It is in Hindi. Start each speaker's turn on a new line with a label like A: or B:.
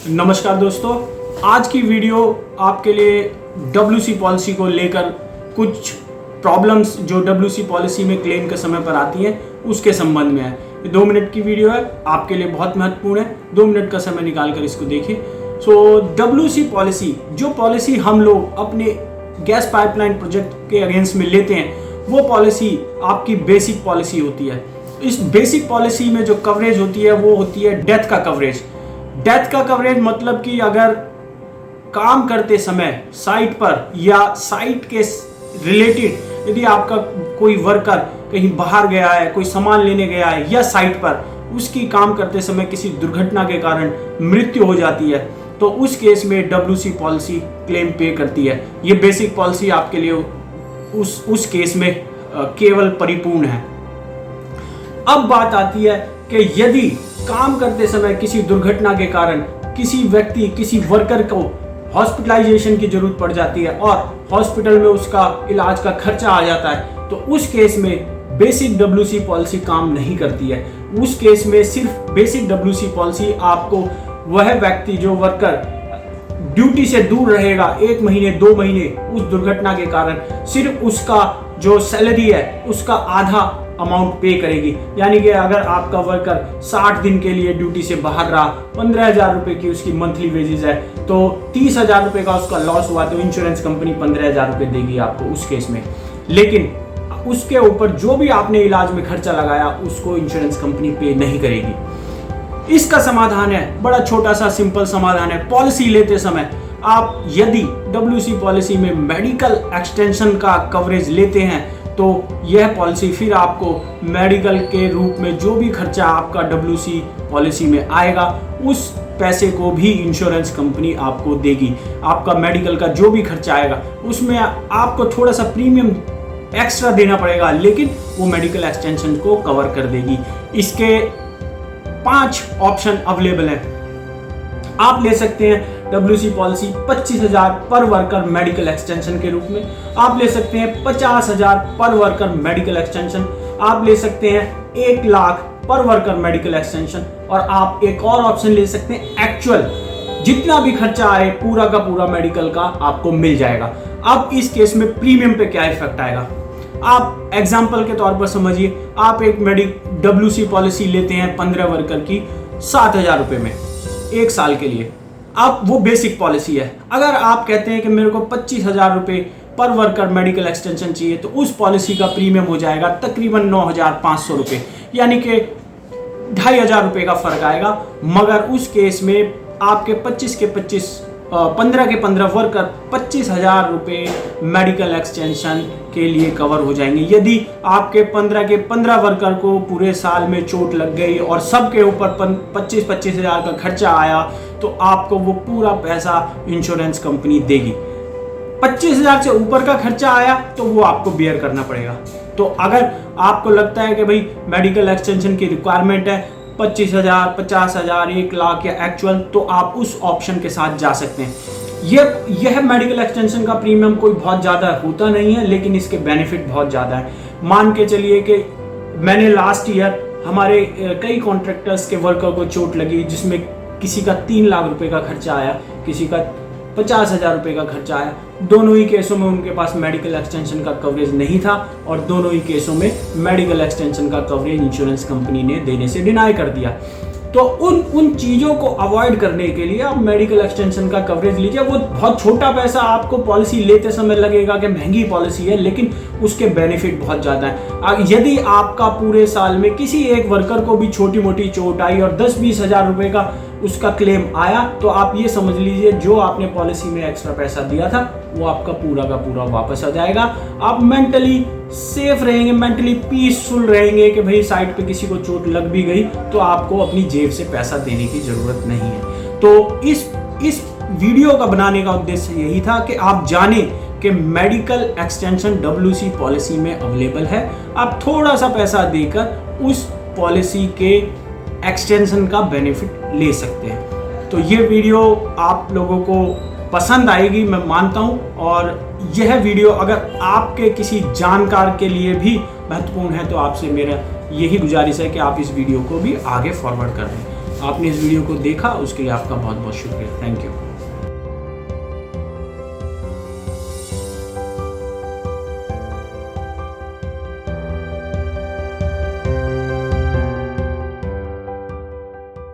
A: नमस्कार दोस्तों, आज की वीडियो आपके लिए डब्ल्यूसी पॉलिसी को लेकर कुछ प्रॉब्लम्स जो डब्ल्यूसी पॉलिसी में क्लेम के समय पर आती हैं उसके संबंध में है। ये 2 मिनट की वीडियो है, आपके लिए बहुत महत्वपूर्ण है। 2 मिनट का समय निकाल कर इसको देखिए। डब्ल्यूसी पॉलिसी, जो पॉलिसी हम लोग अपने गैस पाइपलाइन प्रोजेक्ट के अगेंस्ट में लेते हैं, वो पॉलिसी आपकी बेसिक पॉलिसी होती है। इस बेसिक पॉलिसी में जो कवरेज होती है वो होती है डेथ का कवरेज। डेथ का कवरेज मतलब कि अगर काम करते समय साइट पर या साइट के रिलेटेड यदि आपका कोई वर्कर कहीं बाहर गया है, कोई सामान लेने गया है या साइट पर उसकी काम करते समय किसी दुर्घटना के कारण मृत्यु हो जाती है, तो उस केस में डब्ल्यूसी पॉलिसी क्लेम पे करती है। ये बेसिक पॉलिसी आपके लिए उस केस में केवल परिपूर्ण है। अब बात आती है कि यदि काम करते समय किसी दुर्घटना के कारण किसी वर्कर को हॉस्पिटलाइजेशन की जरूरत पड़ जाती है और हॉस्पिटल में उसका इलाज का खर्चा आ जाता है, तो उस केस में बेसिक डब्ल्यूसी पॉलिसी काम नहीं करती है। उस केस में सिर्फ बेसिक डब्ल्यूसी पॉलिसी आपको वह व्यक्ति जो वर्कर ड्यूटी से दूर रहेगा 1 महीने 2 महीने उस दुर्घटना के कारण, सिर्फ उसका जो सैलरी है उसका आधा अमाउंट पे करेगी। यानी कि अगर आपका वर्कर 60 दिन के लिए ड्यूटी से बाहर रहा, 15,000 रुपए की उसकी मंथली वेजेस है, तो 30,000 रुपए का उसका लॉस हुआ, तो इंश्योरेंस कंपनी 15,000 रुपए देगी आपको उस केस में। लेकिन उसके ऊपर जो भी आपने इलाज में खर्चा लगाया उसको इंश्योरेंस कंपनी पे नहीं करेगी। इसका समाधान है, बड़ा छोटा सा सिंपल समाधान है। पॉलिसी लेते समय आप यदि डब्ल्यूसी पॉलिसी में मेडिकल एक्सटेंशन का कवरेज लेते हैं, तो यह पॉलिसी फिर आपको मेडिकल के रूप में जो भी खर्चा आपका डब्ल्यूसी पॉलिसी में आएगा उस पैसे को भी इंश्योरेंस कंपनी आपको देगी। आपका मेडिकल का जो भी खर्चा आएगा उसमें आपको थोड़ा सा प्रीमियम एक्स्ट्रा देना पड़ेगा, लेकिन वो मेडिकल एक्सटेंशन को कवर कर देगी। इसके 5 ऑप्शन अवेलेबल हैं। आप ले सकते हैं डब्ल्यूसी पॉलिसी 25,000 पर वर्कर मेडिकल एक्सटेंशन के रूप में, आप ले सकते हैं 50,000 पर वर्कर मेडिकल एक्सटेंशन, आप ले सकते हैं 1 लाख पर वर्कर मेडिकल एक्सटेंशन, और आप एक और ऑप्शन ले सकते हैं एक्चुअल जितना भी खर्चा आए पूरा का पूरा मेडिकल का आपको मिल जाएगा। अब इस केस में प्रीमियम पे क्या इफेक्ट आएगा, आप एग्जाम्पल के तौर पर समझिए। आप एक डब्ल्यूसी पॉलिसी लेते हैं 15 वर्कर की 7,000 रुपए में 1 साल के लिए। अब वो बेसिक पॉलिसी है। अगर आप कहते हैं कि मेरे को 25,000 रुपए पर वर्कर मेडिकल एक्सटेंशन चाहिए, तो उस पॉलिसी का प्रीमियम हो जाएगा तकरीबन 9,500 रुपए, यानी कि 2,500 रुपए का फर्क आएगा। मगर उस केस में आपके 15 के 15 वर्कर 25,000 रुपए मेडिकल एक्सटेंशन के लिए कवर हो जाएंगे। यदि आपके 15 के 15 वर्कर को पूरे साल में चोट लग गई और सबके ऊपर 25,000 का खर्चा आया, तो आपको वो पूरा पैसा इंश्योरेंस कंपनी देगी। 25,000 से ऊपर का खर्चा आया तो वो आपको बेयर करना पड़ेगा। तो अगर आपको लगता है कि भाई मेडिकल एक्सटेंशन की रिक्वायरमेंट है 25,000, 50,000, 1 लाख या एक्चुअल, तो आप उस ऑप्शन के साथ जा सकते हैं। यह मेडिकल एक्सटेंशन का प्रीमियम कोई बहुत ज़्यादा होता नहीं है, लेकिन इसके बेनिफिट बहुत ज़्यादा है। मान के चलिए कि मैंने लास्ट ईयर हमारे कई कॉन्ट्रैक्टर्स के वर्कर को चोट लगी, जिसमें किसी का 3 लाख रुपए का खर्चा आया, किसी का 50,000 रुपए का खर्चा आया। दोनों ही केसों में उनके पास मेडिकल एक्सटेंशन का कवरेज नहीं था और दोनों ही केसों में मेडिकल एक्सटेंशन का कवरेज इंश्योरेंस कंपनी ने देने से डिनाई कर दिया। तो उन चीज़ों को अवॉइड करने के लिए आप मेडिकल एक्सटेंशन का कवरेज लीजिए। वो बहुत छोटा पैसा आपको पॉलिसी लेते समय लगेगा कि महंगी पॉलिसी है, लेकिन उसके बेनिफिट बहुत ज़्यादा है। यदि आपका पूरे साल में किसी एक वर्कर को भी छोटी मोटी चोट आई और 10-20 हज़ार रुपए का उसका क्लेम आया, तो आप ये समझ लीजिए जो आपने पॉलिसी में एक्स्ट्रा पैसा दिया था वो आपका पूरा का पूरा वापस आ जाएगा। आप मेंटली सेफ रहेंगे, मेंटली पीसफुल रहेंगे कि भाई साइड पे किसी को चोट लग भी गई तो आपको अपनी जेब से पैसा देने की जरूरत नहीं है। तो इस वीडियो का बनाने का उद्देश्य यही था कि आप जानें कि मेडिकल एक्सटेंशन डब्ल्यूसी पॉलिसी में अवेलेबल है। आप थोड़ा सा पैसा देकर उस पॉलिसी के एक्सटेंशन का बेनिफिट ले सकते हैं। तो ये वीडियो आप लोगों को पसंद आएगी मैं मानता हूँ, और यह वीडियो अगर आपके किसी जानकार के लिए भी महत्वपूर्ण है तो आपसे मेरा यही गुजारिश है कि आप इस वीडियो को भी आगे फॉरवर्ड कर दें। आपने इस वीडियो को देखा उसके लिए आपका बहुत बहुत शुक्रिया। Thank you.